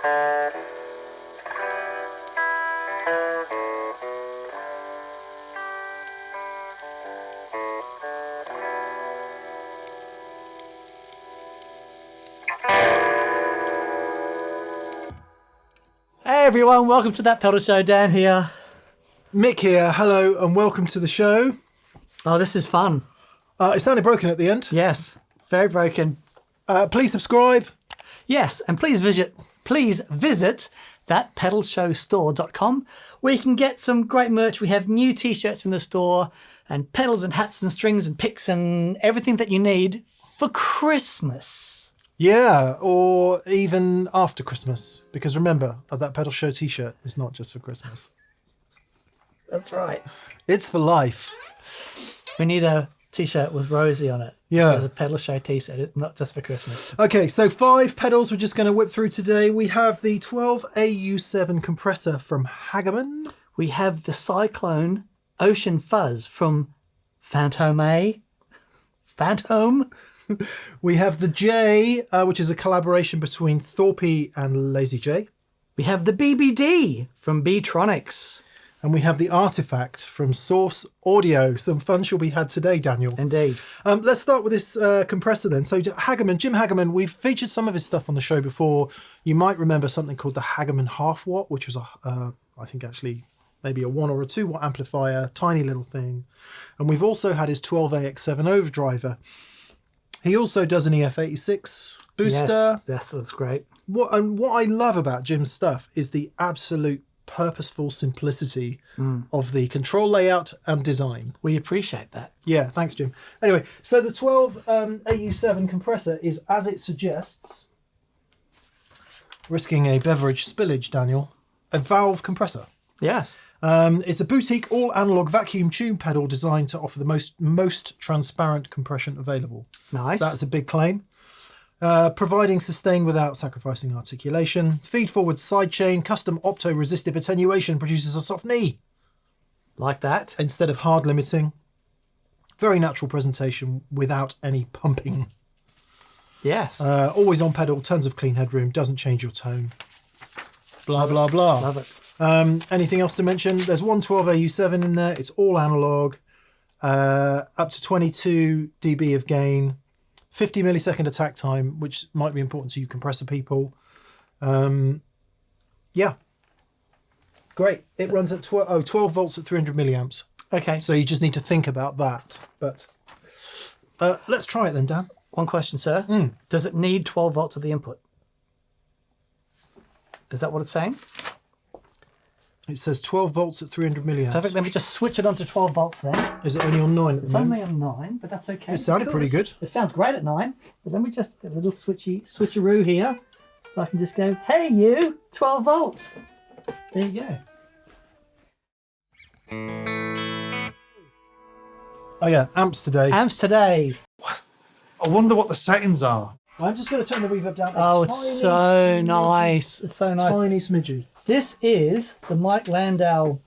Hey everyone, welcome to That Pedal Show. Dan here. Mick here. Hello and welcome to the show. Oh, this is fun. It sounded broken at the end. Yes, very broken. Please subscribe. Yes, and please visit thatpedalshowstore.com where you can get some great merch. We have new t-shirts in the store and pedals and hats and strings and picks and everything that you need for Christmas. Yeah, or even after Christmas. Because remember, That Pedal Show t-shirt is not just for Christmas. That's right. It's for life. We need a t-shirt with Rosie on it. Yeah. There's a Pedal Show t-shirt. It's not just for Christmas. Okay, so 5 pedals we're just going to whip through today. We have the 12AU7 compressor from Hagerman. We have the Cyclone Ocean Fuzz from Fantome. Fantome. We have the J, which is a collaboration between Thorpy and Lazy J. We have the BeeBeeDee from Beetronics. And we have the Artifakt from Source Audio. Some fun shall be had today, Daniel. Indeed. Let's start with this compressor then. So Hagerman, Jim Hagerman, we've featured some of his stuff on the show before. You might remember something called the Hagerman Half Watt, which was, I think actually maybe a 1 or a 2 watt amplifier, tiny little thing. And we've also had his 12AX7 overdriver. He also does an EF86 booster. Yes, that's great. What I love about Jim's stuff is the absolute purposeful simplicity of the control layout and design. We appreciate that. Yeah, thanks, Jim. Anyway, so the 12AU7 compressor is, as it suggests, risking a beverage spillage, Daniel, a valve compressor. Yes. It's a boutique all-analog vacuum tube pedal designed to offer the most transparent compression available. Nice. That's a big claim. Providing sustain without sacrificing articulation. Feed-forward sidechain, custom opto-resistive attenuation produces a soft knee. Like that. Instead of hard limiting. Very natural presentation without any pumping. Yes. Always on pedal, tons of clean headroom, doesn't change your tone. Blah, blah, blah. Love it. Anything else to mention? There's one 12AU7 in there. It's all analog. Up to 22 dB of gain. 50 millisecond attack time, which might be important to you compressor people. Yeah. Great. It runs at 12 volts at 300 milliamps. Okay. So you just need to think about that. But let's try it then, Dan. One question, sir. Does it need 12 volts at the input? Is that what it's saying? It says 12 volts at 300 milliamps. Perfect. Let me just switch it on to 12 volts then. Is it only on 9 at the It's moment? only on 9, but that's okay. It sounded pretty good. It sounds great at 9. But let me just get a little switcheroo here. So I can just go, hey you, 12 volts. There you go. Oh yeah, amps today. Amps today. I wonder what the settings are. I'm just going to turn the reverb down. Oh, it's so nice. It's so nice. Tiny smidgy. This is the Mike Landau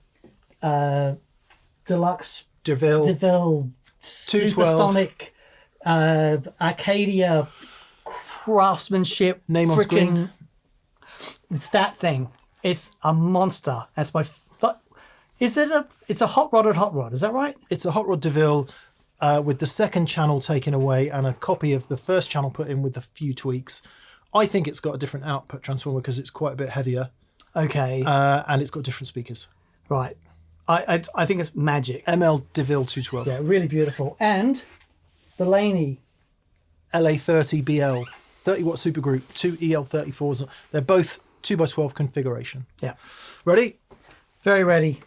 Deluxe DeVille. 212 Supersonic Arcadia craftsmanship. Name on screen. It's that thing. It's a monster. That's my. But is it a? It's a hot rod. Is that right? It's a Hot Rod DeVille with the second channel taken away and a copy of the first channel put in with a few tweaks. I think it's got a different output transformer because it's quite a bit heavier. Okay. And it's got different speakers. Right. I think it's magic. ML DeVille 212. Yeah, really beautiful. And the Laney. LA30BL, 30 watt supergroup, 2 EL34s. They're both 2x12 configuration. Yeah. Ready? Very ready.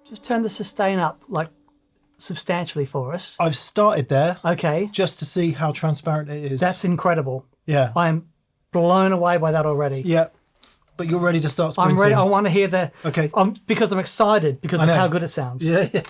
Just turn the sustain up like substantially for us. I've started there Okay. just to see how transparent it is. That's incredible. yeah. I am blown away by that already. Yeah. But you're ready to start sprinting. I'm ready. I want to hear the... Okay. Because I'm excited because of know. how good it sounds. Yeah, yeah.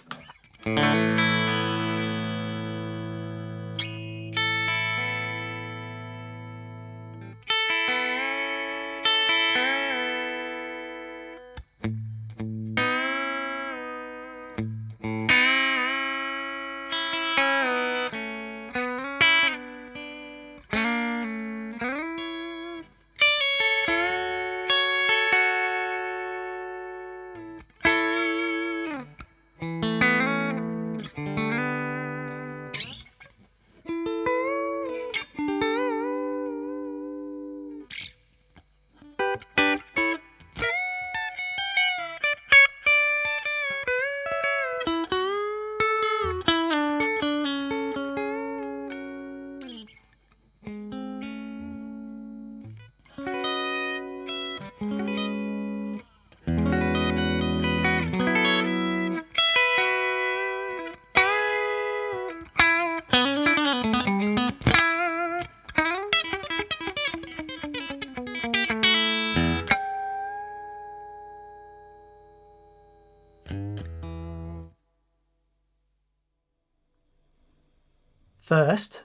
First,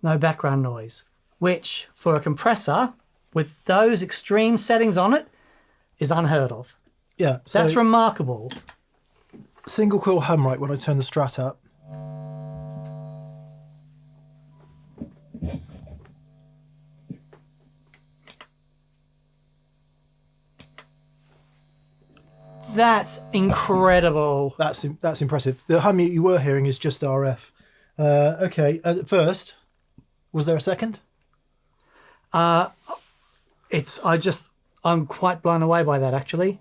no background noise, which for a compressor with those extreme settings on it is unheard of. Yeah. So That's remarkable. single coil hum right when I turn the Strat up. That's incredible. That's impressive. The hum you were hearing is just RF. Okay. First, was there a second? I'm quite blown away by that actually.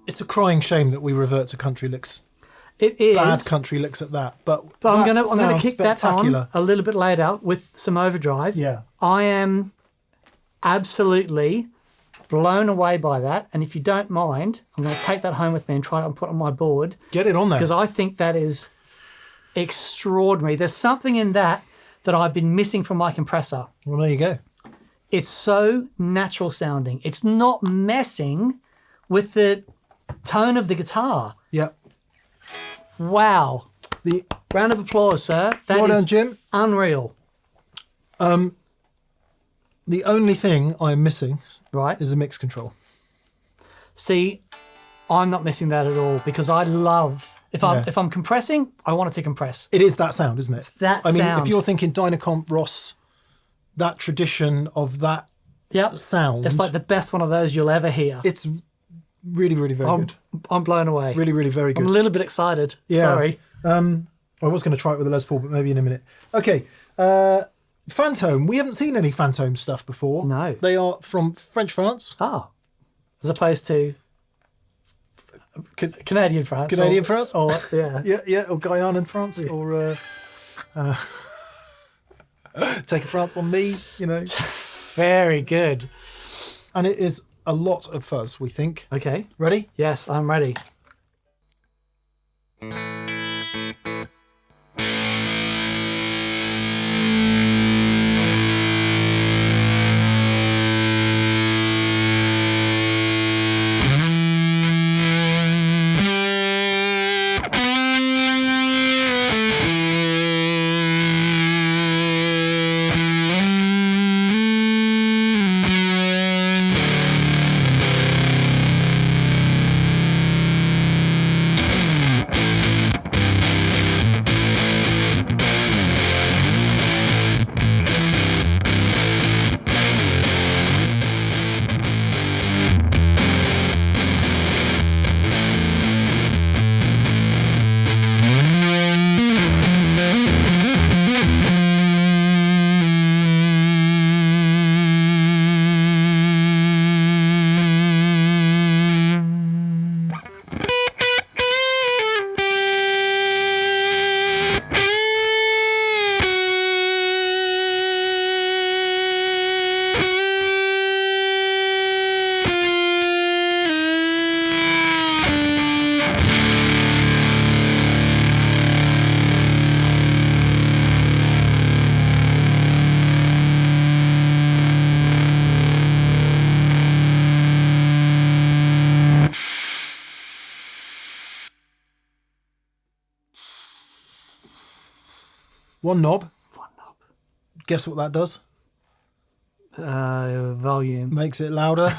It's a crying shame that we revert to country licks. It is. Bad country licks at that. But I'm that gonna sounds kick that on spectacular. a little bit later with some overdrive. Yeah. I am absolutely blown away by that. And if you don't mind, I'm going to take that home with me and try it and put it on my board Get it on there. because I think that is extraordinary. There's something in that I've been missing from my compressor. Well, there you go. It's so natural sounding. It's not messing with the tone of the guitar. Yeah. Wow. The Round of applause, sir. That Well is done, Jim. unreal. the only thing I'm missing Right. is a mix control. See, I'm not missing that at all because I love if I'm compressing, I want it to compress. It is that sound, isn't it? That I mean, sound. if you're thinking Dynacomp, Ross, that tradition of that sound. It's like the best one of those you'll ever hear. It's really, really very good. I'm blown away. Really, really very good. I'm a little bit excited. Yeah. Sorry. I was going to try it with a Les Paul, but maybe in a minute. Okay. Fantome. We haven't seen any Fantome stuff before. No. They are from French France. Oh. As opposed to Canadian France. Canadian France? Or, yeah. Yeah, or Guyana France, or Take a France on Me, you know. Very good. And it is a lot of fuzz, we think. Okay. Ready? Yes, I'm ready. One knob. One knob. Guess what that does? Volume. Makes it louder.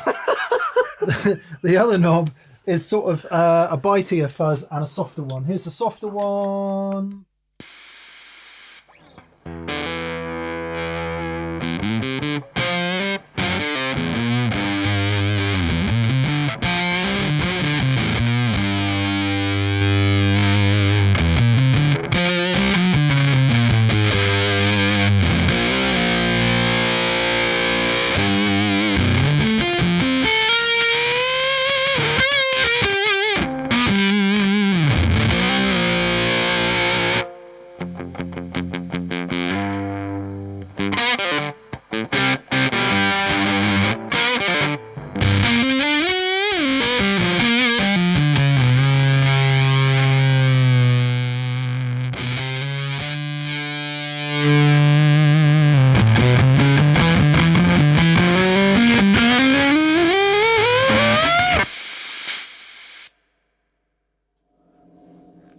The other knob is sort of a bitier fuzz and a softer one. Here's the softer one.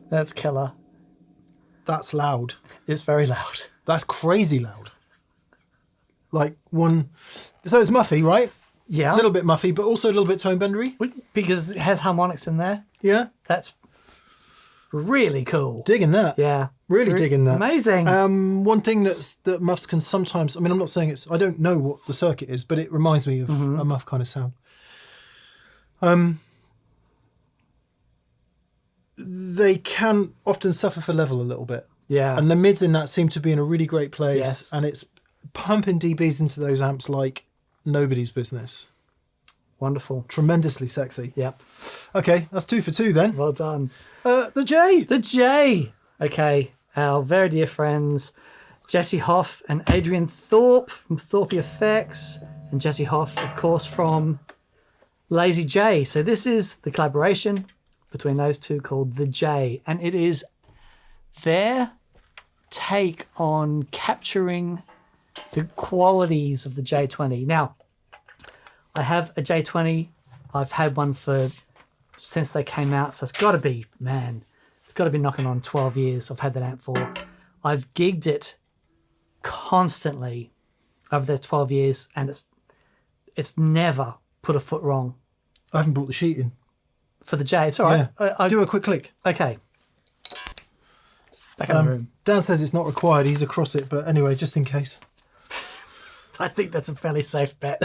That's killer. That's loud. It's very loud. That's crazy loud. Like one... So it's muffy, right? Yeah. A little bit muffy, but also a little bit tone bendery. Because it has harmonics in there. Yeah. That's really cool. Digging that. Yeah. Really digging that. Amazing. One thing that muffs can sometimes... I mean, I'm not saying it's... I don't know what the circuit is, but it reminds me of a muff kind of sound. They can often suffer for level a little bit. Yeah. And the mids in that seem to be in a really great place. Yes. And it's pumping dBs into those amps like nobody's business. Wonderful. Tremendously sexy. Yep. Okay, that's 2 for 2 then. Well done. The J. The J. Okay. Our very dear friends, Jesse Hoff and Adrian Thorpe from Thorpy FX. And Jesse Hoff, of course, from Lazy J. So this is the collaboration between those two called The J. And it is their take on capturing the qualities of the J20. Now, I have a J20. I've had one since they came out, so it's got to be knocking on 12 years I've had that amp for. I've gigged it constantly over those 12 years, and it's never put a foot wrong. I haven't brought the sheet in. For the J, it's all right. Yeah. Do a quick click. Okay. Back in the room. Dan says it's not required. He's across it, but anyway, just in case. I think that's a fairly safe bet.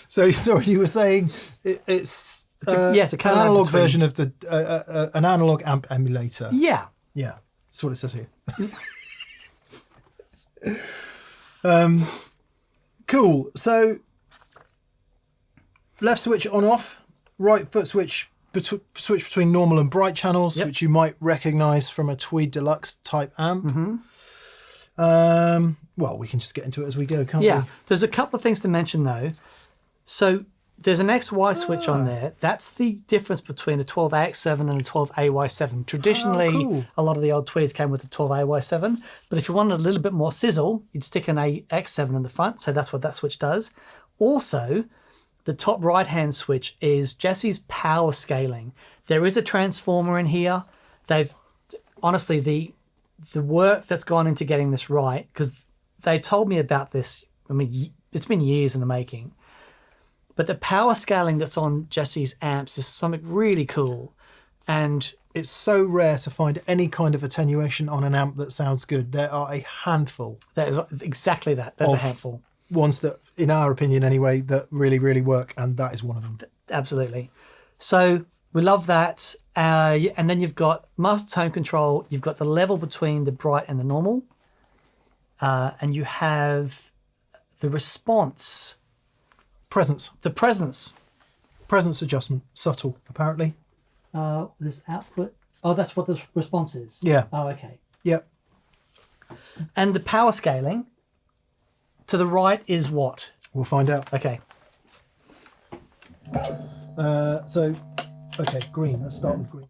So, sorry, you were saying it's an an analog version of the an analog amp emulator. Yeah. Yeah, that's what it says here. Cool. So, left switch on off, right foot switch switch between normal and bright channels, which you might recognise from a Tweed Deluxe type amp. Well, we can just get into it as we go, can't we? Yeah. There's a couple of things to mention though. So there's an XY switch on there. That's the difference between a 12AX7 and a 12AY7. Traditionally, a lot of the old Tweeds came with a 12AY7, but if you wanted a little bit more sizzle, you'd stick an AX7 in the front. So that's what that switch does. Also, the top right-hand switch is Jesse's power scaling. There is a transformer in here. They've honestly the work that's gone into getting this right, because they told me about this. I mean, it's been years in the making. But the power scaling that's on Jesse's amps is something really cool. And it's so rare to find any kind of attenuation on an amp that sounds good. There are a handful. That is exactly that. There's a handful. Ones that, in our opinion anyway, that really, really work. And that is one of them. Absolutely. So we love that. And then you've got master tone control. You've got the level between the bright and the normal. And you have the response. Presence. The presence. Presence adjustment. Subtle, apparently. This output. Oh, that's what the response is. Yeah. Oh, okay. Yep. And the power scaling to the right is what? We'll find out. Okay. Okay, green. Let's start with green.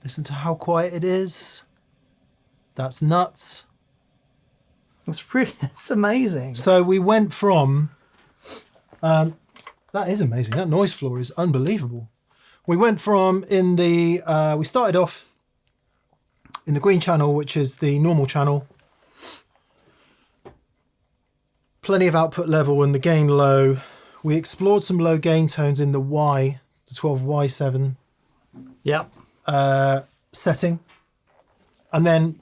Listen to how quiet it is. That's nuts. It's amazing. So we went from... that is amazing. That noise floor is unbelievable. We went from we started off in the green channel, which is the normal channel. Plenty of output level and the gain low. We explored some low gain tones in the Y, the 12Y7. Yep. Setting, and then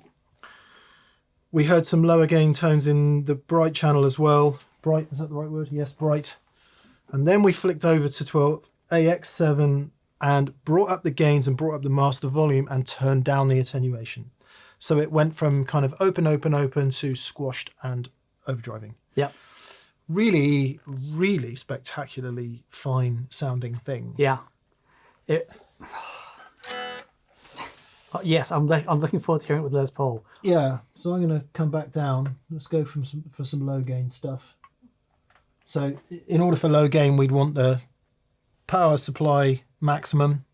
we heard some lower gain tones in the bright channel as well. Bright, is that the right word? Yes, bright. And then we flicked over to 12AX7 and brought up the gains and brought up the master volume and turned down the attenuation. So it went from kind of open to squashed and overdriving. Yep. Really, really spectacularly fine sounding thing. Yeah. Yes, I'm looking forward to hearing it with Les Paul. Yeah, so I'm going to come back down. Let's go for some low gain stuff. So in order for low gain, we'd want the power supply maximum.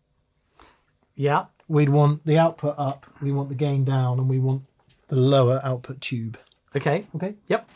Yeah. We'd want the output up, we want the gain down, and we want the lower output tube. Okay. Okay? Yep.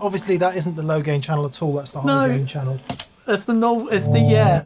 Obviously, that isn't the low gain channel at all. That's the high gain channel. It's the yeah.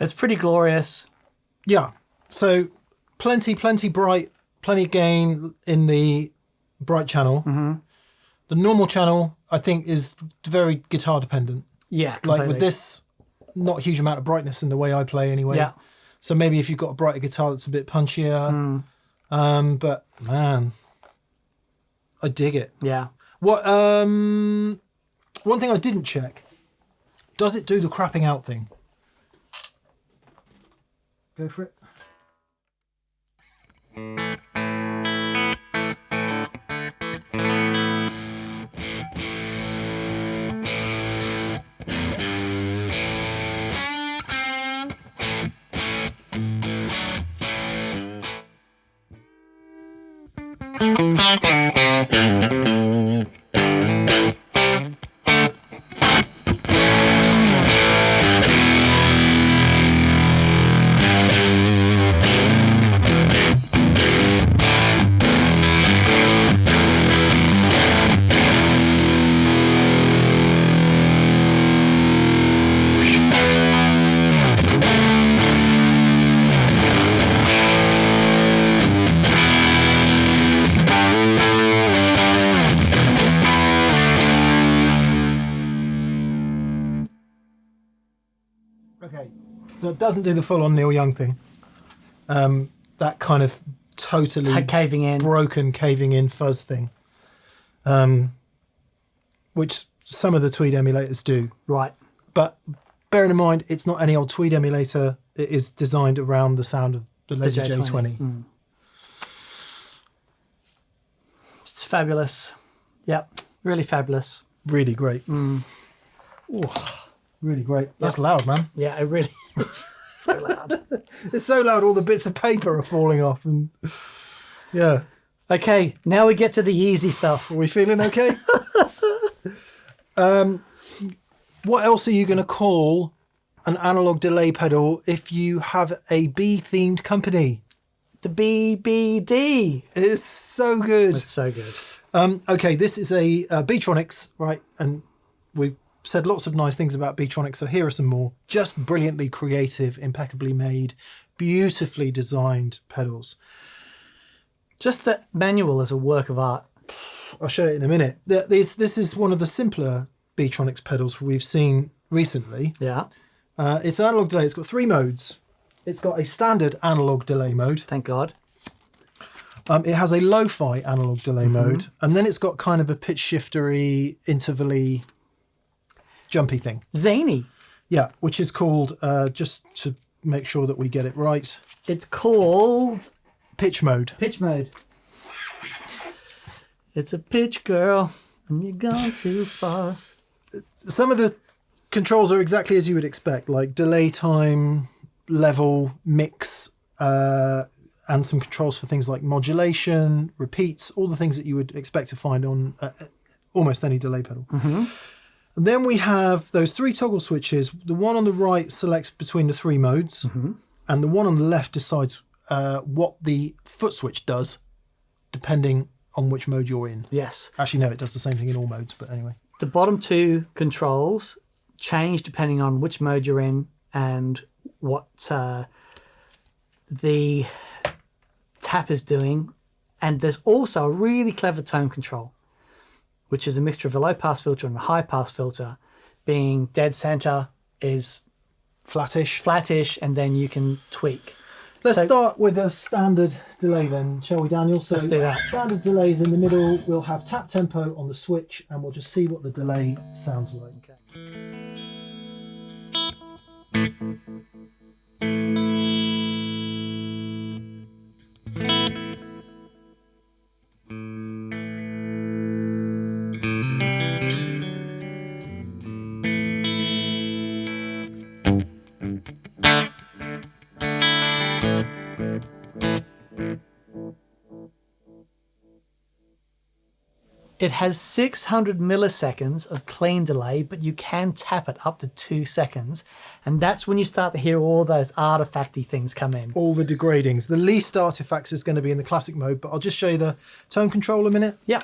It's pretty glorious. Yeah. So plenty bright, plenty gain in the bright channel. Mm-hmm. The normal channel, I think, is very guitar dependent. Yeah, completely. Like with this, not a huge amount of brightness in the way I play anyway. Yeah. So maybe if you've got a brighter guitar that's a bit punchier. But man, I dig it. Yeah. What? One thing I didn't check. Does it do the crapping out thing? Go for it. Okay, so it doesn't do the full-on Neil Young thing. That that kind of totally Caving in. broken, caving in fuzz thing, which some of the Tweed emulators do. Right. But bearing in mind, it's not any old Tweed emulator. It is designed around the sound of the Lazy J20. It's fabulous. Yep. Really fabulous. Really great. Ooh, really great. That's loud, man. Yeah, it really so loud. It's so loud, all the bits of paper are falling off. And yeah. Okay, now we get to the easy stuff. Are we feeling okay? What else are you going to call an analog delay pedal if you have a bee-themed company? The BeeBeeDee. It's so good. It's so good. Okay, this is a Beetronics, right? And we've said lots of nice things about Beetronics, so here are some more. Just brilliantly creative, impeccably made, beautifully designed pedals. Just the manual is a work of art. I'll show you in a minute. This is one of the simpler Beetronics pedals we've seen recently. Yeah. It's an analog delay. It's got 3 modes. It's got a standard analog delay mode. Thank God. It has a lo-fi analog delay mode, and then it's got kind of a pitch shiftery, interval-y, jumpy thing. Zany. Yeah, which is called, just to make sure that we get it right, It's called pitch mode. pitch mode. It's a pitch, girl, and you're gone too far. Some of the controls are exactly as you would expect, like delay time, level, mix, and some controls for things like modulation, repeats, all the things that you would expect to find on almost any delay pedal. And then we have those 3 toggle switches. The one on the right selects between the 3 modes, and the one on the left decides what the foot switch does, depending on which mode you're in. Yes. Actually, no, it does the same thing in all modes, but anyway. The bottom 2 controls change depending on which mode you're in and what the tap is doing. And there's also a really clever tone control, which is a mixture of a low pass filter and a high pass filter. Being dead center is flattish, and then you can tweak. Let's start with a standard delay then, shall we, Daniel? So Let's do that. Standard delays in the middle. We'll have tap tempo on the switch, and we'll just see what the delay sounds like. Okay. It has 600 milliseconds of clean delay, but you can tap it up to 2 seconds. And that's when you start to hear all those artifacty things come in. All the degradings. The least artifacts is going to be in the classic mode, but I'll just show you the tone control a minute. Yeah.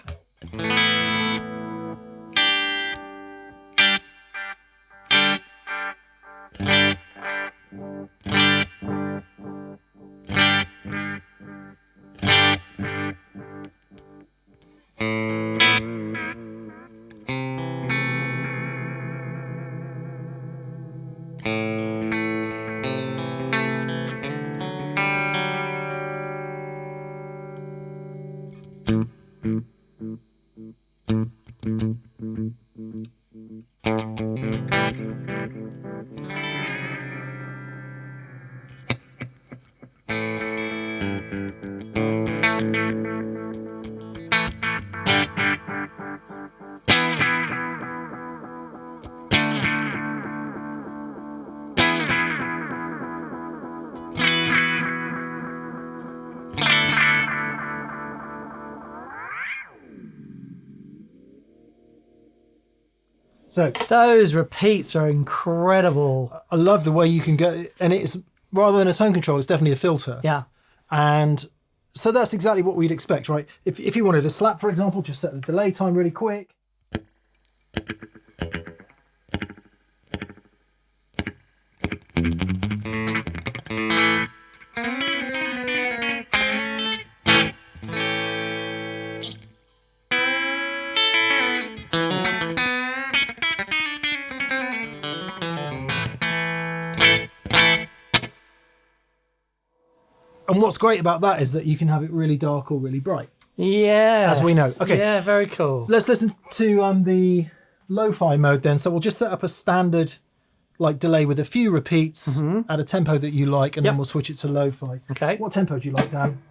So Those repeats are incredible. I love the way you can get, and it's rather than a tone control, it's definitely a filter. Yeah. And so that's exactly what we'd expect, right? If you wanted a slap, for example, just set the delay time really quick. And what's great about that is that you can have it really dark or really bright. Yeah. As we know. Okay. Yeah, very cool. Let's listen to the lo-fi mode then. So we'll just set up a standard like delay with a few repeats at a tempo that you like, and then we'll switch it to lo-fi. Okay. What tempo do you like, Dan?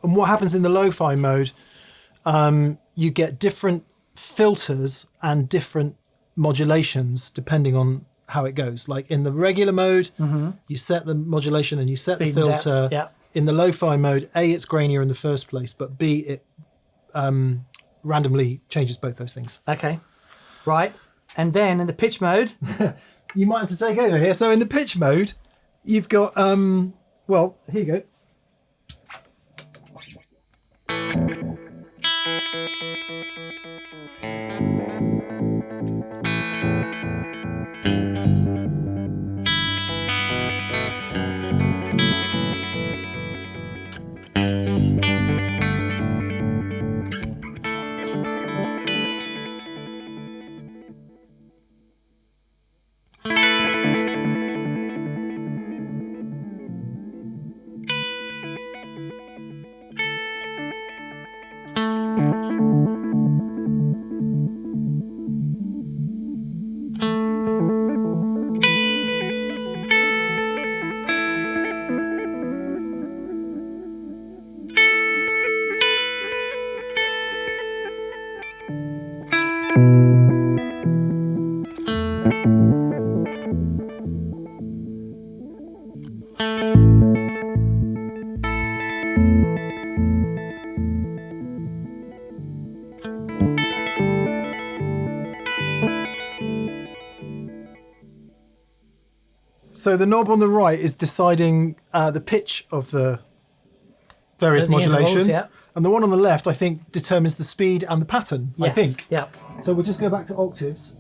And what happens in the lo-fi mode, you get different filters and different modulations depending on how it goes. Like in the regular mode, you set the modulation and you set Speed the and depth, filter. yeah. In the lo-fi mode, A, it's grainier in the first place, but B, it randomly changes both those things. Okay. Right. And then in the pitch mode, You might have to take over here. So in the pitch mode, you've got, well, here you go. So the knob on the right is deciding the pitch of the various The modulations. intervals, yeah. And the one on the left, I think, determines the speed and the pattern, I yes. think. Yeah. So we'll just go back to octaves.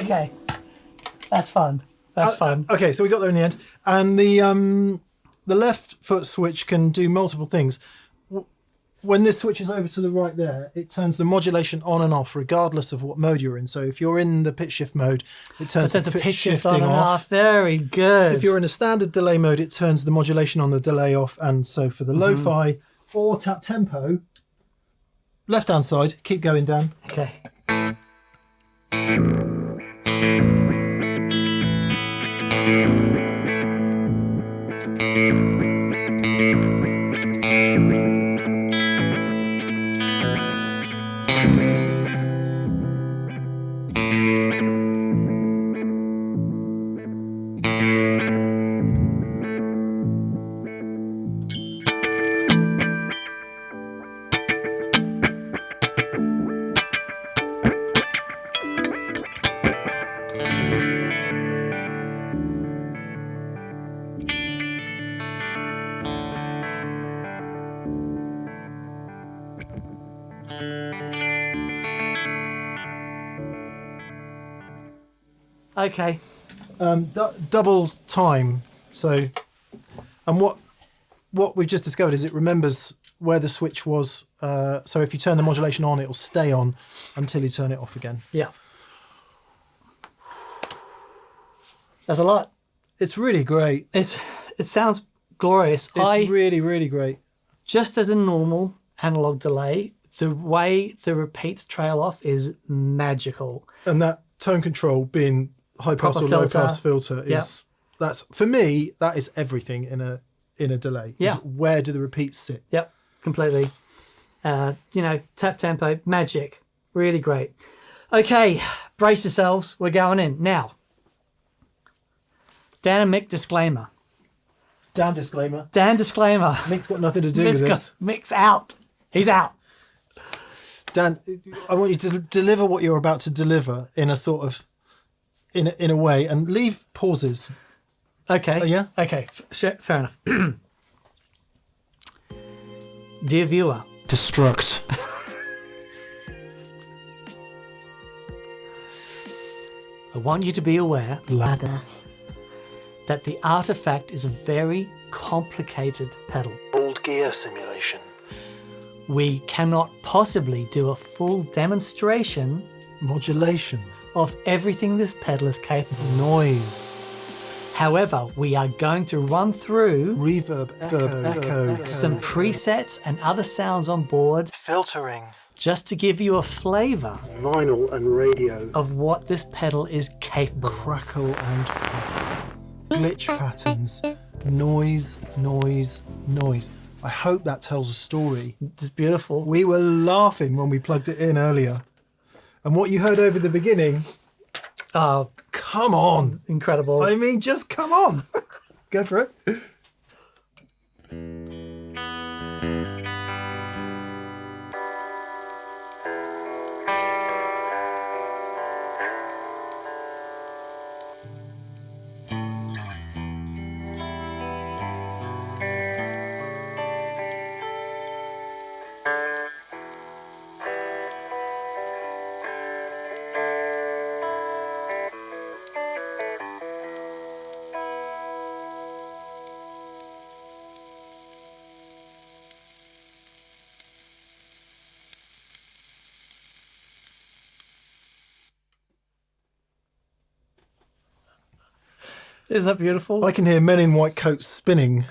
Okay. That's fun. That's fun. Okay, so we got there in the end. And the left foot switch can do multiple things. When this switches over to the right there, it turns the modulation on and off regardless of what mode you're in. So if you're in the pitch shift mode, it turns the pitch shifting on and off. Very good. If you're in a standard delay mode, it turns the modulation on the delay off. And so for the lo-fi or tap tempo, left-hand side, keep going down. Okay. Okay. Doubles time. So, and what we've just discovered is it remembers where the switch was. So if you turn the modulation on, it'll stay on until you turn it off again. Yeah. That's a lot. It's really great. It sounds glorious. It's really, really great. Just as a normal analog delay, the way the repeats trail off is magical. And that tone control being high pass Proper or low filter. pass filter is that's for me, that is everything in a delay. Yeah. Is where do the repeats sit? Yep, completely. Tap tempo, magic. Really great. Okay, brace yourselves. We're going in. Now, Dan and Mick disclaimer. Dan disclaimer. Mick's got nothing to do with this. Mick's out. He's out. Dan, I want you to deliver what you're about to deliver in a sort of, in a way, and leave pauses. Okay. Yeah? Okay, fair enough. Dear viewer. Destruct. I want you to be aware Ladder. that the Artifakt is a very complicated pedal. Old gear simulation. We cannot possibly do a full demonstration Modulation. of everything this pedal is capable of. Noise. However, we are going to run through Reverb, echo. some presets and other sounds on board Filtering. just to give you a flavour Vinyl and radio. of what this pedal is capable of. Crackle and pop. Glitch patterns. Noise. I hope that tells a story. It's beautiful. We were laughing when we plugged it in earlier. And what you heard over the beginning, Oh, come on. incredible. I mean, just come on. Go for it. Isn't that beautiful? I can hear men in white coats spinning.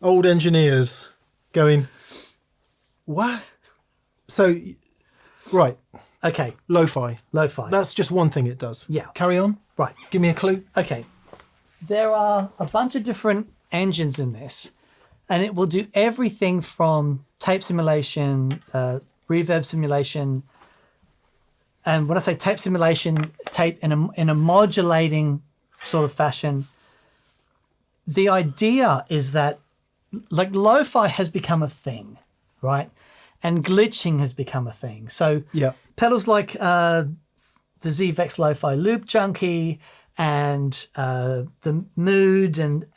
Old engineers going, what? So, right, Okay, lo-fi. lo-fi. That's just one thing it does. Yeah. Carry on. Right. Give me a clue. Okay. There are a bunch of different engines in this, and it will do everything from tape simulation, reverb simulation, and when I say tape simulation, tape in a modulating sort of fashion. The idea is that, like, lo-fi has become a thing, right? And glitching has become a thing. So Yeah. pedals like the ZVEX Lo-Fi Loop Junkie and the Mood, and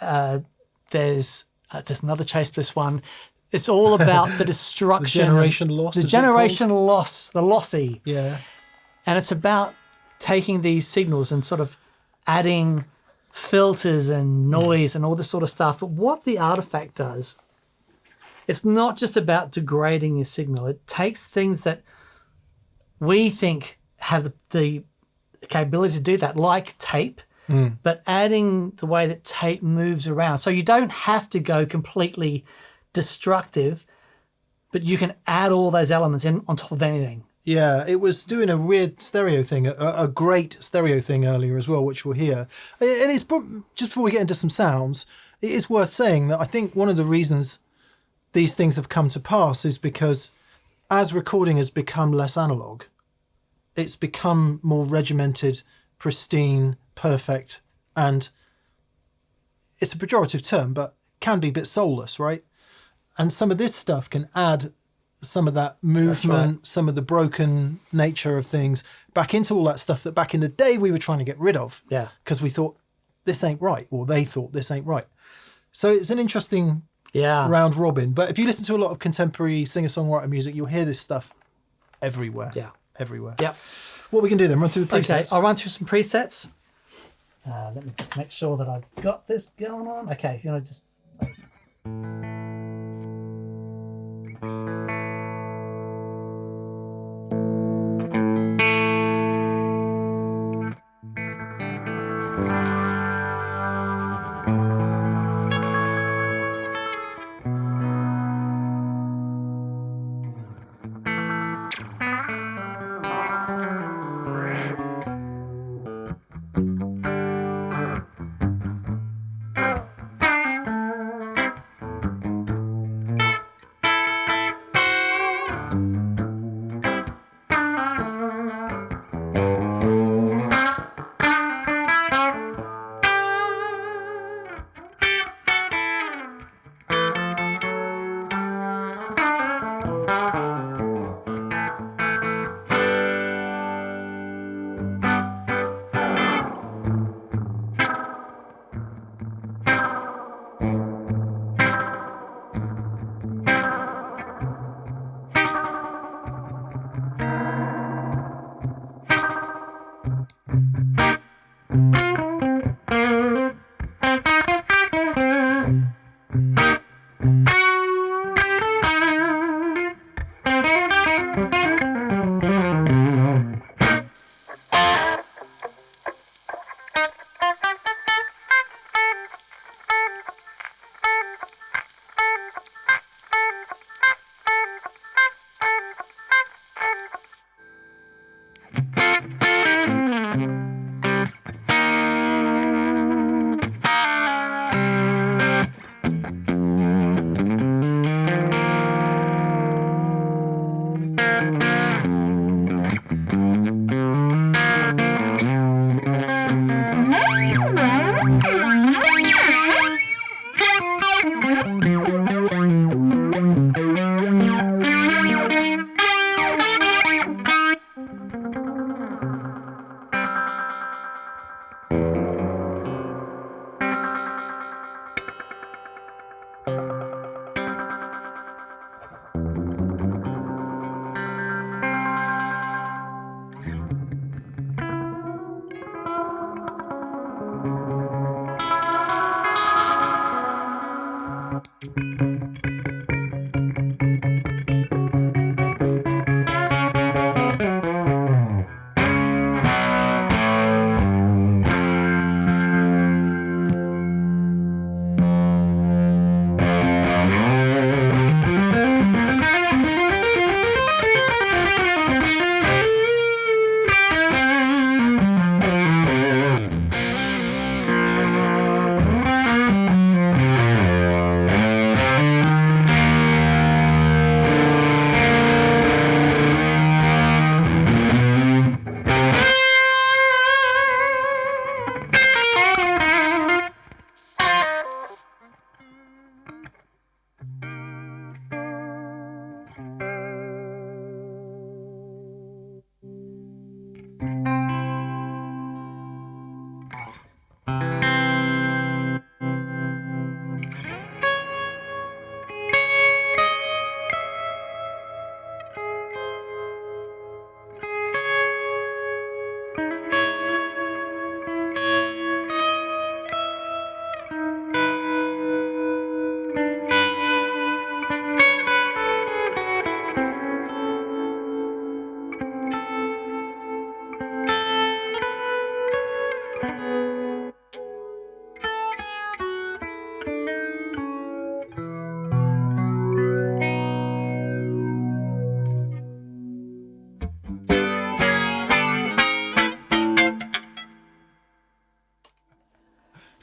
there's another Chase Bliss one. It's all about the destruction. generation loss, The is it generation loss, the lossy. Yeah. And it's about taking these signals and sort of adding filters and noise and all this sort of stuff. But what the Artifakt does, it's not just about degrading your signal. It takes things that we think have the capability to do that, like tape, but adding the way that tape moves around. So you don't have to go completely destructive, but you can add all those elements in on top of anything. Yeah, it was doing a weird stereo thing, a great stereo thing earlier as well, which we'll hear. And it's just before we get into some sounds, it is worth saying that I think one of the reasons these things have come to pass is because as recording has become less analog, it's become more regimented, pristine, perfect, and it's a pejorative term, but can be a bit soulless, right? And some of this stuff can add some of that movement, some of the broken nature of things back into all that stuff that back in the day we were trying to get rid of. Yeah. Because we thought this ain't right, or they thought this ain't right. So it's an interesting round robin. But if you listen to a lot of contemporary singer-songwriter music, you'll hear this stuff everywhere. Yeah. Everywhere. Yep. What we can do then, run through the presets. Okay, I'll run through some presets. Let me just make sure that I've got this going on. Okay, if you want to just...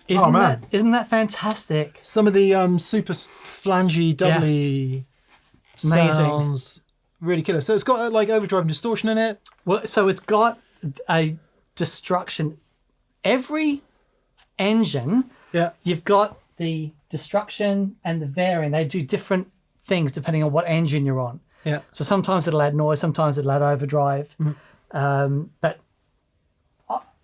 Isn't that fantastic? Some of the super flangey, doubly sounds really killer. So it's got like overdrive and distortion in it. Well, so it's got a destruction. Every engine, you've got the destruction and the varying. They do different things depending on what engine you're on. Yeah. So sometimes it'll add noise, sometimes it'll add overdrive. But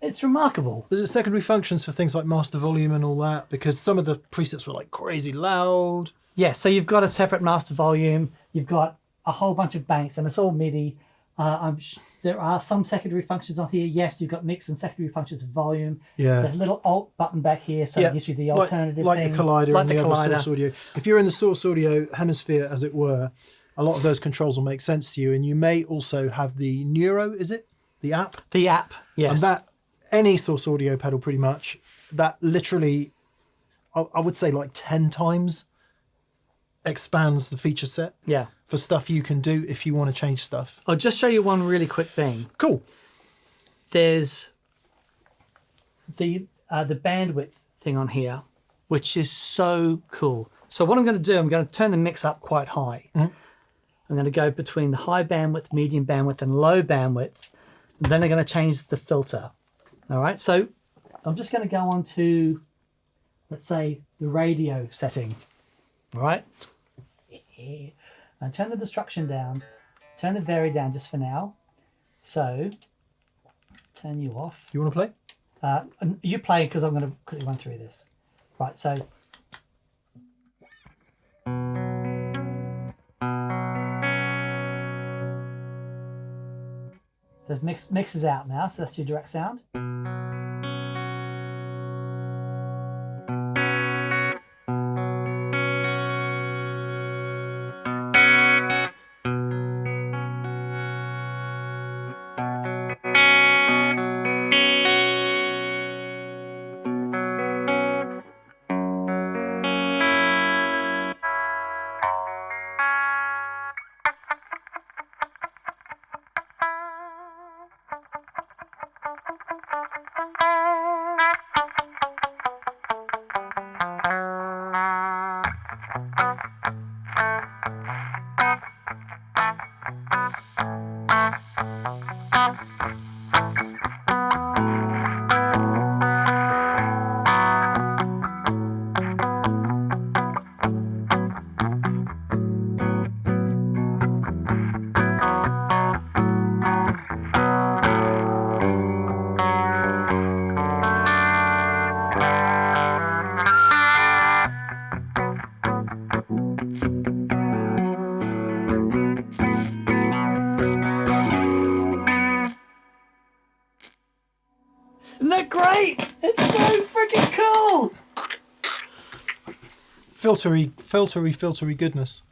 it's remarkable. There's secondary functions for things like master volume and all that, because some of the presets were like crazy loud. Yeah, so you've got a separate master volume, you've got a whole bunch of banks, and it's all MIDI. There are some secondary functions on here. Yes, you've got mix and secondary functions of volume. Yeah. There's a little alt button back here, so it gives you the alternative like thing. the collider like and the other source audio. If you're in the source audio hemisphere, as it were, a lot of those controls will make sense to you. And you may also have the Neuro, is it? The app? The app, yes. And that, any source audio pedal pretty much, that literally, I would say like 10 times expands the feature set. Yeah. For stuff you can do if you want to change stuff. I'll just show you one really quick thing. Cool. There's the bandwidth thing on here, which is so cool. So what I'm going to do, I'm going to turn the mix up quite high. I'm going to go between the high bandwidth, medium bandwidth, and low bandwidth. And then I'm going to change the filter. All right, so I'm just going to go on to, let's say, the radio setting. All right. And turn the destruction down, turn the vary down just for now. So, turn you off. You want to play? You play because I'm going to quickly run through this. Right, so. There's mixes out now, so that's your direct sound. Isn't that great? It's so freaking cool. Filtery goodness.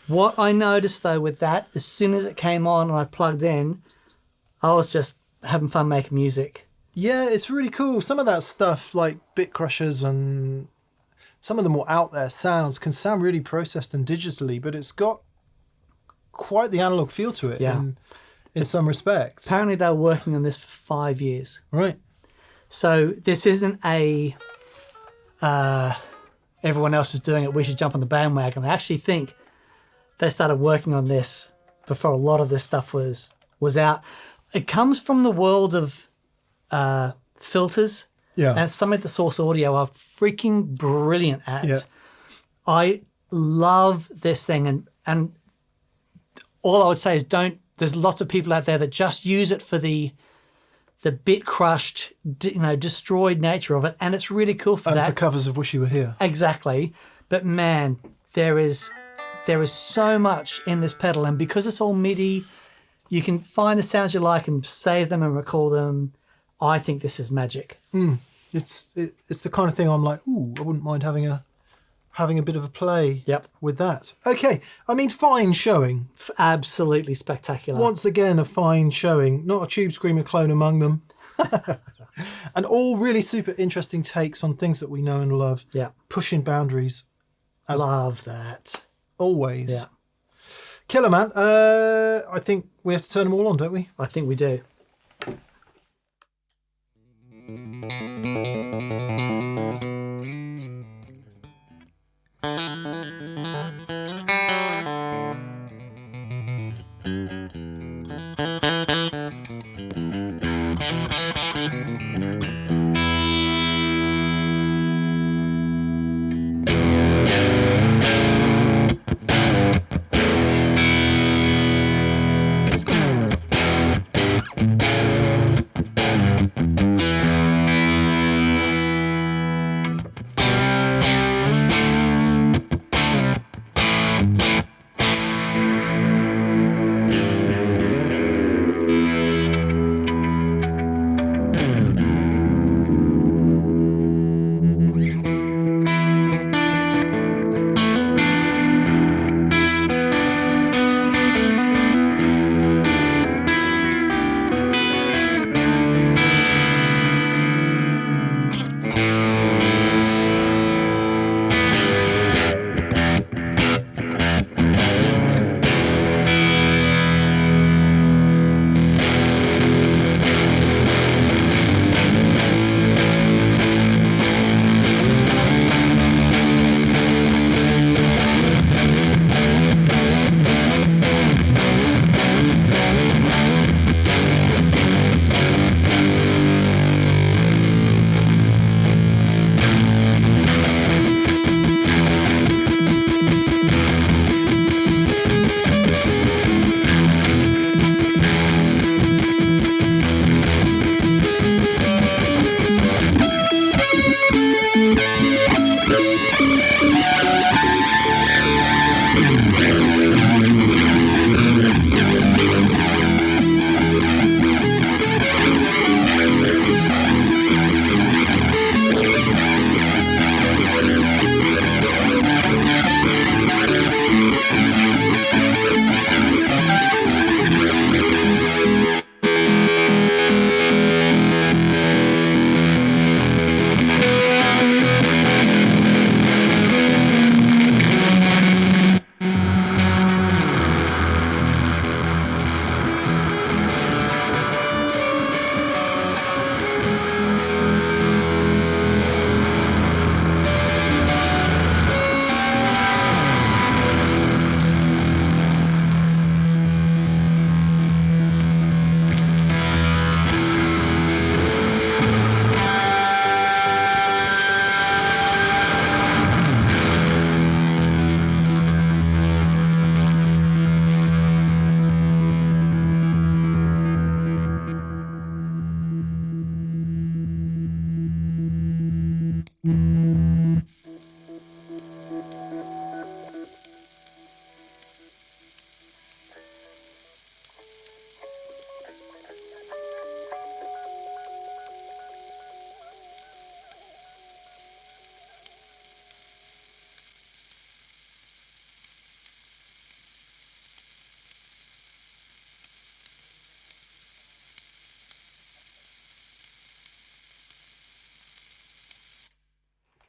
What I noticed though with that, as soon as it came on and I plugged in, I was just having fun making music. Yeah, it's really cool. Some of that stuff, like Bit Crushers and some of the more out there sounds, can sound really processed and digitally, but it's got quite the analog feel to it in some respects. Apparently they were working on this for 5 years. Right. So this isn't a everyone else is doing it, we should jump on the bandwagon. I actually think they started working on this before a lot of this stuff was out. It comes from the world of filters. Yeah. And it's something the Source Audio are freaking brilliant at. Yeah. I love this thing, and all I would say is there's lots of people out there that just use it for the bit crushed, destroyed nature of it, and it's really cool for that. And for covers of Wish You Were Here. Exactly. But man, there is so much in this pedal, and because it's all MIDI, you can find the sounds you like and save them and recall them. I think this is magic. It's the kind of thing I'm like, ooh, I wouldn't mind having a bit of a play with that. Okay, I mean, fine showing. Absolutely spectacular. Once again, a fine showing. Not a Tube Screamer clone among them. And all really super interesting takes on things that we know and love. Yeah. Pushing boundaries. Love that. Always. Yeah. Killer, man. I think we have to turn them all on, don't we? I think we do.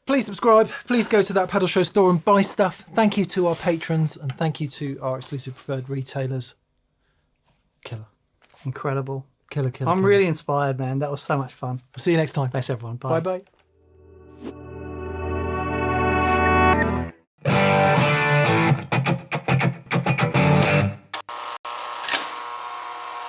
Please subscribe. Please go to that Pedal Show store and buy stuff. Thank you to our patrons and thank you to our exclusive preferred retailers. Killer. Incredible. Killer. I'm really inspired, man. That was so much fun. We'll see you next time. Thanks, everyone. Bye. Bye.